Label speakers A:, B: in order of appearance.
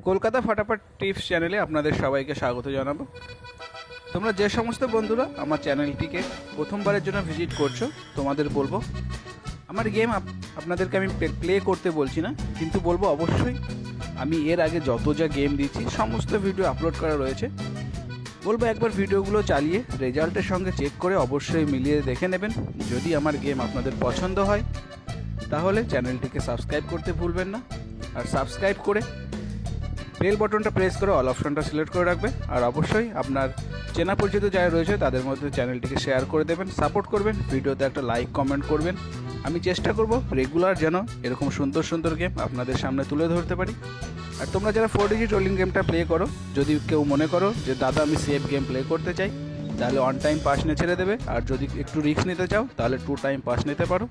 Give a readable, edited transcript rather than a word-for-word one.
A: Kolkata ফাটাফাট tips চ্যানেলে আপনাদের সবাইকে স্বাগত জানাবো। তোমরা যে সমস্ত বন্ধুরা আমার চ্যানেলটিকে প্রথমবারের জন্য ভিজিট করছো, তোমাদের বলবো আমার গেম আপনাদেরকে আমি প্লে করতে বলছি না, কিন্তু বলবো অবশ্যই আমি এর আগে যত যা গেম দিচ্ছি সমস্ত ভিডিও আপলোড করা রয়েছে। বলবো একবার ভিডিওগুলো চালিয়ে রেজাল্টের সঙ্গে চেক করে অবশ্যই মিলিয়ে দেখে নেবেন। যদি আমার গেম আপনাদের পছন্দ হয় তাহলে চ্যানেলটিকে সাবস্ক্রাইব করতে ভুলবেন না, আর সাবস্ক্রাইব করে বেল বাটনটা প্রেস করে অল অপশনটা সিলেক্ট করে রাখবে। আর অবশ্যই আপনার চেনা পরিচিত যারা রয়েছে তাদের মধ্যে চ্যানেলটিকে শেয়ার করে দেবেন, সাপোর্ট করবেন, ভিডিওতে একটা লাইক কমেন্ট করবেন। আমি চেষ্টা করব রেগুলার যেন এরকম সুন্দর সুন্দর গেম আপনাদের সামনে তুলে ধরতে পারি। আর তোমরা যারা 4 ডিজিট রোলিং গেমটা প্লে করো, যদি কেউ মনে করো যে দাদা আমি সেফ গেম প্লে করতে চাই, তাহলে 1 টাইম পাস নিয়ে ছেড়ে দেবে। আর যদি একটু রিস্ক নিতে চাও তাহলে 2 টাইম পাস নিতে পারো।